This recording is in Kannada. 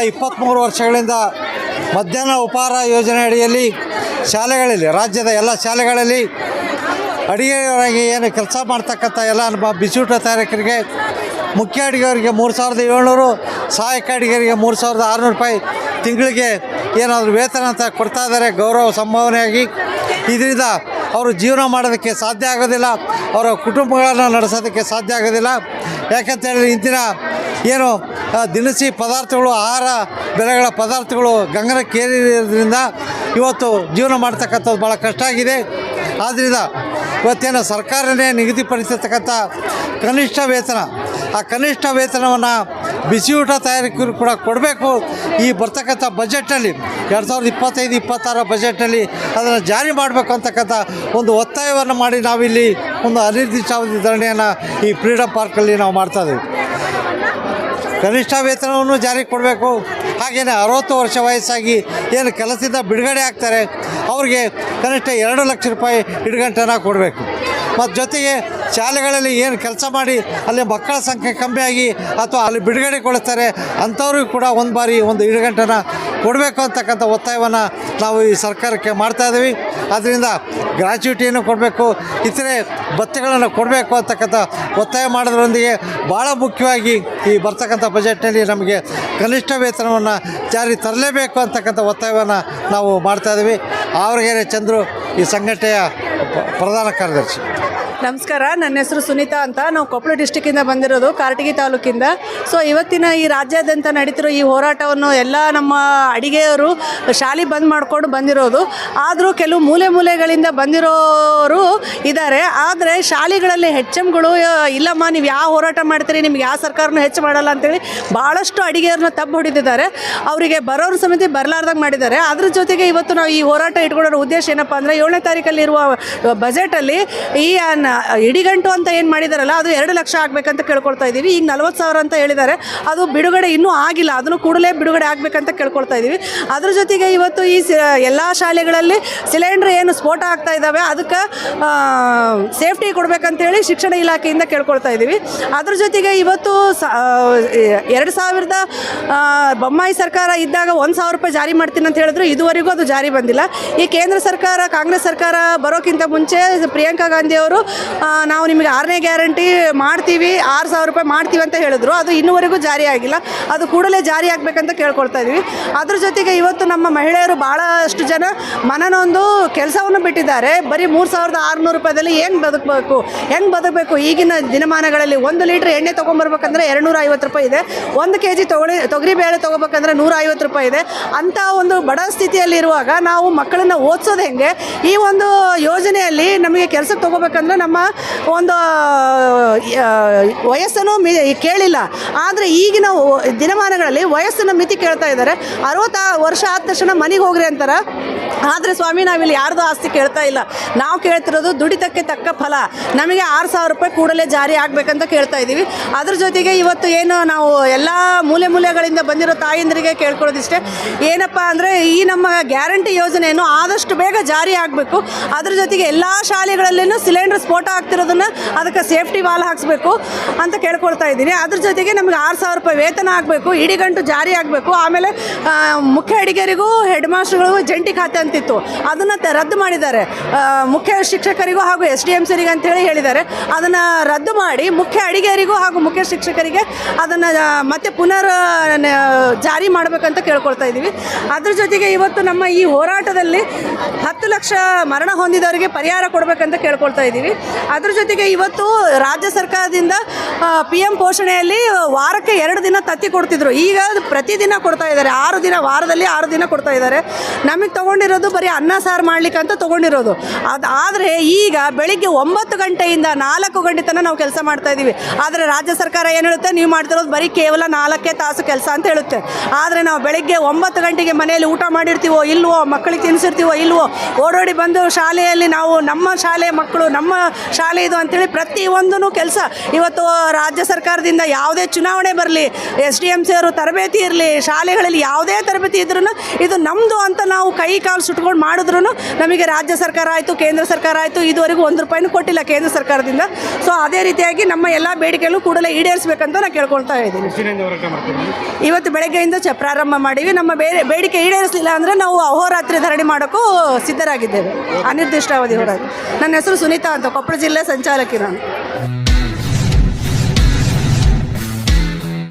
23 ವರ್ಷಗಳಿಂದ ಮಧ್ಯಾಹ್ನ ಉಪಹಾರ ಯೋಜನೆ ಅಡಿಯಲ್ಲಿ ಶಾಲೆಗಳಲ್ಲಿ, ರಾಜ್ಯದ ಎಲ್ಲ ಶಾಲೆಗಳಲ್ಲಿ ಅಡುಗೆಯವರಾಗಿ ಏನು ಕೆಲಸ ಮಾಡ್ತಕ್ಕಂಥ ಎಲ್ಲ ನಮ್ಮ ಬಿಸಿಯೂಟ ತಯಾರಕರಿಗೆ, ಮುಖ್ಯ ಅಡುಗೆಯವರಿಗೆ 3700, ಸಹಾಯಕ ಅಡುಗೆಯವರಿಗೆ 3600 ರೂಪಾಯಿ ತಿಂಗಳಿಗೆ ಏನಾದರೂ ವೇತನ ಅಂತ ಕೊಡ್ತಾ ಇದ್ದಾರೆ ಗೌರವ ಸಂಭಾವನೆಯಾಗಿ. ಇದರಿಂದ ಅವರು ಜೀವನ ಮಾಡೋದಕ್ಕೆ ಸಾಧ್ಯ ಆಗೋದಿಲ್ಲ, ಅವರ ಕುಟುಂಬಗಳನ್ನು ನಡೆಸೋದಕ್ಕೆ ಸಾಧ್ಯ ಆಗೋದಿಲ್ಲ. ಯಾಕಂತೇಳಿ ಇಂದಿನ ಏನು ದಿನಸಿ ಪದಾರ್ಥಗಳು, ಆಹಾರ ಬೆಲೆಗಳ ಪದಾರ್ಥಗಳು ಗಗನಕ್ಕೇರಿರೋದ್ರಿಂದ ಇವತ್ತು ಜೀವನ ಮಾಡ್ತಕ್ಕಂಥದ್ದು ಭಾಳ ಕಷ್ಟ ಆಗಿದೆ. ಆದ್ದರಿಂದ ಇವತ್ತೇನು ಸರ್ಕಾರನೇ ನಿಗದಿಪಡಿಸಿರ್ತಕ್ಕಂಥ ಕನಿಷ್ಠ ವೇತನ, ಆ ಕನಿಷ್ಠ ವೇತನವನ್ನು ಬಿಸಿಯೂಟ ತಯಾರಕರು ಕೂಡ ಕೊಡಬೇಕು. ಈ ಬರ್ತಕ್ಕಂಥ ಬಜೆಟ್ನಲ್ಲಿ 2025-26 ಬಜೆಟ್ನಲ್ಲಿ ಅದನ್ನು ಜಾರಿ ಮಾಡಬೇಕು ಅಂತಕ್ಕಂಥ ಒಂದು ಒತ್ತಾಯವನ್ನು ಮಾಡಿ ನಾವಿಲ್ಲಿ ಒಂದು ಅನಿರ್ದಿಷ್ಟಾವಧಿ ಧರಣಿಯನ್ನು ಈ ಫ್ರೀಡಮ್ ಪಾರ್ಕಲ್ಲಿ ನಾವು ಮಾಡ್ತಾಯಿದ್ದೀವಿ. ಕನಿಷ್ಠ ವೇತನವನ್ನು ಜಾರಿಗೆ ಕೊಡಬೇಕು. ಹಾಗೆಯೇ 60 ವರ್ಷ ವಯಸ್ಸಾಗಿ ಏನು ಕೆಲಸದಿಂದ ಬಿಡುಗಡೆ ಆಗ್ತಾರೆ ಅವ್ರಿಗೆ ಕನಿಷ್ಠ 2 ಲಕ್ಷ ರೂಪಾಯಿ ಇಡುಗಂಟನ್ನು ಕೊಡಬೇಕು. ಮತ್ತು ಜೊತೆಗೆ ಶಾಲೆಗಳಲ್ಲಿ ಏನು ಕೆಲಸ ಮಾಡಿ ಅಲ್ಲಿ ಮಕ್ಕಳ ಸಂಖ್ಯೆ ಕಮ್ಮಿಯಾಗಿ ಅಥವಾ ಅಲ್ಲಿ ಬಿಡುಗಡೆಗೊಳಿಸ್ತಾರೆ ಅಂಥವ್ರಿಗೂ ಕೂಡ ಒಂದು ಬಾರಿ ಒಂದು ಇಡುಗಂಟನ್ನು ಕೊಡಬೇಕು ಅಂತಕ್ಕಂಥ ಒತ್ತಾಯವನ್ನು ನಾವು ಈ ಸರ್ಕಾರಕ್ಕೆ ಮಾಡ್ತಾಯಿದ್ದೀವಿ. ಆದ್ದರಿಂದ ಗ್ರ್ಯಾಚ್ಯುಟಿಯನ್ನು ಕೊಡಬೇಕು, ಇತರೆ ಭತ್ಯೆಗಳನ್ನು ಕೊಡಬೇಕು ಅಂತಕ್ಕಂಥ ಒತ್ತಾಯ ಮಾಡೋದ್ರೊಂದಿಗೆ ಭಾಳ ಮುಖ್ಯವಾಗಿ ಈ ಬರ್ತಕ್ಕಂಥ ಬಜೆಟ್ನಲ್ಲಿ ನಮಗೆ ಕನಿಷ್ಠ ವೇತನವನ್ನು ಜಾರಿ ತರಲೇಬೇಕು ಅಂತಕ್ಕಂಥ ಒತ್ತಾಯವನ್ನು ನಾವು ಮಾಡ್ತಾಯಿದ್ದೀವಿ. ಆವರಗೆರೆ ಚಂದ್ರು ಈ ಸಂಘಟನೆಯ ಪ್ರಧಾನ ಕಾರ್ಯದರ್ಶಿ. ನಮಸ್ಕಾರ, ನನ್ನ ಹೆಸರು ಸುನೀತಾ ಅಂತ. ನಾವು ಕೊಪ್ಪಳ ಡಿಸ್ಟಿಕ್ಕಿಂದ ಬಂದಿರೋದು, ಕಾರಟಗಿ ತಾಲೂಕಿಂದ. ಸೊ ಇವತ್ತಿನ ಈ ರಾಜ್ಯಾದ್ಯಂತ ನಡೀತಿರೋ ಈ ಹೋರಾಟವನ್ನು ಎಲ್ಲ ನಮ್ಮ ಅಡಿಗೆಯವರು ಶಾಲೆ ಬಂದ್ ಮಾಡ್ಕೊಂಡು ಬಂದಿರೋದು. ಆದರೂ ಕೆಲವು ಮೂಲೆಗಳಿಂದ ಬಂದಿರೋರು ಇದ್ದಾರೆ. ಆದರೆ ಶಾಲೆಗಳಲ್ಲಿ HMಗಳು ಇಲ್ಲಮ್ಮ ನೀವು ಯಾವ ಹೋರಾಟ ಮಾಡ್ತೀರಿ, ನಿಮ್ಗೆ ಯಾವ ಸರ್ಕಾರನೂ ಹೆಚ್ಚು ಮಾಡಲ್ಲ ಅಂತೇಳಿ ಭಾಳಷ್ಟು ಅಡಿಗೆಯವ್ರನ್ನ ತಪ್ಪು ಹೊಡಿತಿದ್ದಾರೆ. ಅವರಿಗೆ ಬರೋರು ಸಮಿತಿ ಬರಲಾರ್ದಂಗೆ ಮಾಡಿದ್ದಾರೆ. ಅದ್ರ ಜೊತೆಗೆ ಇವತ್ತು ನಾವು ಈ ಹೋರಾಟ ಇಟ್ಕೊಳ್ಳೋ ಉದ್ದೇಶ ಏನಪ್ಪ ಅಂದರೆ 7ನೇ ತಾರೀಕಲ್ಲಿ ಇರುವ ಬಜೆಟಲ್ಲಿ ಈ ಇಡಿಗಂಟು ಅಂತ ಏನು ಮಾಡಿದಾರಲ್ಲ ಅದು 2 ಲಕ್ಷ ಆಗಬೇಕಂತ ಕೇಳ್ಕೊಳ್ತಾ ಇದ್ದೀವಿ. ಈಗ 40,000 ಅಂತ ಹೇಳಿದ್ದಾರೆ, ಅದು ಬಿಡುಗಡೆ ಇನ್ನೂ ಆಗಿಲ್ಲ, ಅದನ್ನು ಕೂಡಲೇ ಬಿಡುಗಡೆ ಆಗಬೇಕಂತ ಕೇಳ್ಕೊಳ್ತಾ ಇದ್ದೀವಿ. ಅದ್ರ ಜೊತೆಗೆ ಇವತ್ತು ಈ ಎಲ್ಲ ಶಾಲೆಗಳಲ್ಲಿ ಸಿಲಿಂಡ್ರ್ ಏನು ಸ್ಫೋಟ ಆಗ್ತಾ ಇದ್ದಾವೆ ಅದಕ್ಕೆ ಸೇಫ್ಟಿ ಕೊಡಬೇಕಂತೇಳಿ ಶಿಕ್ಷಣ ಇಲಾಖೆಯಿಂದ ಕೇಳ್ಕೊಳ್ತಾ ಇದ್ದೀವಿ. ಅದ್ರ ಜೊತೆಗೆ ಇವತ್ತು 2000 ಬೊಮ್ಮಾಯಿ ಸರ್ಕಾರ ಇದ್ದಾಗ 1,000 ರೂಪಾಯಿ ಜಾರಿ ಮಾಡ್ತೀನಿ ಅಂತ ಹೇಳಿದ್ರು, ಇದುವರೆಗೂ ಅದು ಜಾರಿ ಬಂದಿಲ್ಲ. ಈ ಕೇಂದ್ರ ಸರ್ಕಾರ, ಕಾಂಗ್ರೆಸ್ ಸರ್ಕಾರ ಬರೋಕ್ಕಿಂತ ಮುಂಚೆ ಪ್ರಿಯಾಂಕಾ ಗಾಂಧಿಯವರು ನಾವು ನಿಮಗೆ 6ನೇ ಗ್ಯಾರಂಟಿ ಮಾಡ್ತೀವಿ, 6,000 ರೂಪಾಯಿ ಮಾಡ್ತೀವಿ ಅಂತ ಹೇಳಿದ್ರು. ಅದು ಇನ್ನೂವರೆಗೂ ಜಾರಿ ಆಗಿಲ್ಲ, ಅದು ಕೂಡಲೇ ಜಾರಿ ಆಗಬೇಕಂತ ಕೇಳ್ಕೊಳ್ತಾ ಇದ್ದೀವಿ. ಅದ್ರ ಜೊತೆಗೆ ಇವತ್ತು ನಮ್ಮ ಮಹಿಳೆಯರು ಭಾಳಷ್ಟು ಜನ ಮನನೊಂದು ಕೆಲಸವನ್ನು ಬಿಟ್ಟಿದ್ದಾರೆ. ಬರೀ 3,600 ರೂಪಾಯಿದಲ್ಲಿ ಹೆಂಗೆ ಬದುಕಬೇಕು ಈಗಿನ ದಿನಮಾನಗಳಲ್ಲಿ. 1 ಲೀಟ್ರ್ ಎಣ್ಣೆ ತೊಗೊಂಬರ್ಬೇಕಂದ್ರೆ 250 ರೂಪಾಯಿ ಇದೆ, 1 kg ತೊಗರಿಬೇಳೆ ತೊಗೋಬೇಕಂದ್ರೆ 150 ರೂಪಾಯಿ ಇದೆ. ಅಂಥ ಒಂದು ಬಡ ಸ್ಥಿತಿಯಲ್ಲಿರುವಾಗ ನಾವು ಮಕ್ಕಳನ್ನು ಓದಿಸೋದು ಹೆಂಗೆ? ಈ ಒಂದು ಯೋಜನೆಯಲ್ಲಿ ನಮಗೆ ಕೆಲಸಕ್ಕೆ ತೊಗೋಬೇಕಂದ್ರೆ ನಮ್ಮ ಒಂದು ವಯಸ್ಸನ್ನು ಕೇಳಿಲ್ಲ. ಆದರೆ ಈಗಿನ ದಿನಮಾನಗಳಲ್ಲಿ ವಯಸ್ಸನ್ನು ಮಿತಿ ಕೇಳ್ತಾ ಇದ್ದಾರೆ. 60 ವರ್ಷ ಆದ ತಕ್ಷಣ ಮನೆಗೆ ಹೋಗ್ರಿ ಅಂತಾರೆ. ಆದರೆ ಸ್ವಾಮಿ, ನಾವಿಲ್ಲಿ ಯಾರ್ದು ಆಸ್ತಿ ಕೇಳ್ತಾ ಇಲ್ಲ, ನಾವು ಕೇಳ್ತಿರೋದು ದುಡಿತಕ್ಕೆ ತಕ್ಕ ಫಲ. ನಮಗೆ 6,000 ರೂಪಾಯಿ ಕೂಡಲೇ ಜಾರಿ ಆಗಬೇಕಂತ ಕೇಳ್ತಾ ಇದ್ದೀವಿ. ಅದ್ರ ಜೊತೆಗೆ ಇವತ್ತು ಏನು ನಾವು ಎಲ್ಲ ಮೂಲೆಗಳಿಂದ ಬಂದಿರೋ ತಾಯಂದರಿಗೆ ಕೇಳ್ಕೊಳ್ಳೋದಿಷ್ಟೇ, ಏನಪ್ಪ ಅಂದರೆ ಈ ನಮ್ಮ ಗ್ಯಾರಂಟಿ ಯೋಜನೆಯನ್ನು ಆದಷ್ಟು ಬೇಗ ಜಾರಿ ಆಗಬೇಕು. ಅದ್ರ ಜೊತೆಗೆ ಎಲ್ಲ ಶಾಲೆಗಳಲ್ಲೂ ಸಿಲಿಂಡರ್ ಸ್ಫೋಟ ಆಗ್ತಿರೋದನ್ನು ಅದಕ್ಕೆ ಸೇಫ್ಟಿ ವಾಲ್ ಹಾಕಿಸ್ಬೇಕು ಅಂತ ಕೇಳ್ಕೊಳ್ತಾ ಇದ್ದೀನಿ. ಅದ್ರ ಜೊತೆಗೆ ನಮಗೆ 6,000 ರೂಪಾಯಿ ವೇತನ ಆಗಬೇಕು, ಇಡಿಗಂಟು ಜಾರಿ ಆಗಬೇಕು. ಆಮೇಲೆ ಮುಖ್ಯ ಅಡಿಗೆರಿಗೂ ಹೆಡ್ ಮಾಸ್ಟರ್ಗಳಿಗೂ ಜಂಟಿ ಖಾತೆ ಅಂತಿತ್ತು, ಅದನ್ನು ರದ್ದು ಮಾಡಿದ್ದಾರೆ. ಮುಖ್ಯ ಶಿಕ್ಷಕರಿಗೂ ಹಾಗೂ SDMCರಿಗೆ ಅಂತೇಳಿ ಹೇಳಿದ್ದಾರೆ. ಅದನ್ನು ರದ್ದು ಮಾಡಿ ಮುಖ್ಯ ಅಡಿಗೆಯರಿಗೂ ಹಾಗೂ ಮುಖ್ಯ ಶಿಕ್ಷಕರಿಗೆ ಅದನ್ನು ಮತ್ತೆ ಪುನರ್ ಜಾರಿ ಮಾಡಬೇಕಂತ ಕೇಳ್ಕೊಳ್ತಾ ಇದ್ದೀವಿ. ಅದ್ರ ಜೊತೆಗೆ ಇವತ್ತು ನಮ್ಮ ಈ ಹೋರಾಟದಲ್ಲಿ 10 ಲಕ್ಷ ಮರಣ ಹೊಂದಿದವರಿಗೆ ಪರಿಹಾರ ಕೊಡಬೇಕಂತ ಕೇಳ್ಕೊಳ್ತಾ ಇದ್ದೀವಿ. ಅದ್ರ ಜೊತೆಗೆ ಇವತ್ತು ರಾಜ್ಯ ಸರ್ಕಾರದಿಂದ PM ಪೋಷಣೆಯಲ್ಲಿ ವಾರಕ್ಕೆ 2 ದಿನ ತತ್ತಿ ಕೊಡ್ತಿದ್ರು, ಈಗ ಪ್ರತಿದಿನ ಕೊಡ್ತಾ ಇದ್ದಾರೆ. 6 ದಿನ, ವಾರದಲ್ಲಿ 6 ದಿನ ಕೊಡ್ತಾ ಇದ್ದಾರೆ. ನಮಗೆ ತೊಗೊಂಡಿರೋದು ಬರೀ ಅನ್ನ ಸಾರು ಮಾಡ್ಲಿಕ್ಕೆ ಅಂತ ತೊಗೊಂಡಿರೋದು. ಆದರೆ ಈಗ ಬೆಳಿಗ್ಗೆ 9 ಗಂಟೆಯಿಂದ 4 ಗಂಟೆ ತನಕ ನಾವು ಕೆಲಸ ಮಾಡ್ತಾ ಇದ್ದೀವಿ. ಆದರೆ ರಾಜ್ಯ ಸರ್ಕಾರ ಏನು ಹೇಳುತ್ತೆ, ನೀವು ಮಾಡ್ತಿರೋದು ಬರೀ ಕೇವಲ 4 ತಾಸು ಕೆಲಸ ಅಂತ ಹೇಳುತ್ತೆ. ಆದರೆ ನಾವು ಬೆಳಿಗ್ಗೆ 9 ಗಂಟೆಗೆ ಮನೆಯಲ್ಲಿ ಊಟ ಮಾಡಿರ್ತೀವೋ ಇಲ್ವೋ, ಮಕ್ಕಳಿಗೆ ತಿನ್ನಿಸಿರ್ತೀವೋ ಇಲ್ವೋ, ಓಡೋಡಿ ಬಂದು ಶಾಲೆಯಲ್ಲಿ ನಾವು ನಮ್ಮ ಶಾಲೆ ಮಕ್ಕಳು, ನಮ್ಮ ಶಾಲೆ ಇದು ಅಂತೇಳಿ ಪ್ರತಿಯೊಂದೂ ಕೆಲಸ ಇವತ್ತು ರಾಜ್ಯ ಸರ್ಕಾರದಿಂದ ಯಾವುದೇ ಚುನಾವಣೆ ಬರಲಿ, SDMC ಅವರು ತರಬೇತಿ ಇರಲಿ, ಶಾಲೆಗಳಲ್ಲಿ ಯಾವುದೇ ತರಬೇತಿ ಇದ್ರೂ ಇದು ನಮ್ಮದು ಅಂತ ನಾವು ಕೈ ಕಾಲು ಸುಟ್ಕೊಂಡು ಮಾಡಿದ್ರೂ ನಮಗೆ ರಾಜ್ಯ ಸರ್ಕಾರ ಆಯಿತು, ಕೇಂದ್ರ ಸರ್ಕಾರ ಆಯಿತು, ಇದುವರೆಗೂ 1 ರೂಪಾಯಿನೂ ಕೊಟ್ಟಿಲ್ಲ ಕೇಂದ್ರ ಸರ್ಕಾರದಿಂದ. ಸೊ ಅದೇ ರೀತಿಯಾಗಿ ನಮ್ಮ ಎಲ್ಲ ಬೇಡಿಕೆಗಳು ಕೂಡಲೇ ಈಡೇರಿಸಬೇಕಂತ ನಾನು ಕೇಳ್ಕೊಳ್ತಾ ಇದ್ದೀನಿ. ಇವತ್ತು ಬೆಳಗ್ಗೆಯಿಂದ ಪ್ರಾರಂಭ ಮಾಡೀವಿ. ನಮ್ಮ ಬೇಡಿಕೆ ಈಡೇರಿಸಲಿಲ್ಲ ಅಂದರೆ ನಾವು ಅಹೋರಾತ್ರಿ ಧರಣಿ ಮಾಡೋಕ್ಕೂ ಸಿದ್ಧರಾಗಿದ್ದೇವೆ, ಅನಿರ್ದಿಷ್ಟಾವಧಿ ಹೋರಾಟ. ನನ್ನ ಹೆಸರು ಸುನೀತಾ ಅಂತ, ಕೊಪ್ಪಳ ಜಿಲ್ಲೆ ಸಂಚಾಲಕಿ ನಾನು.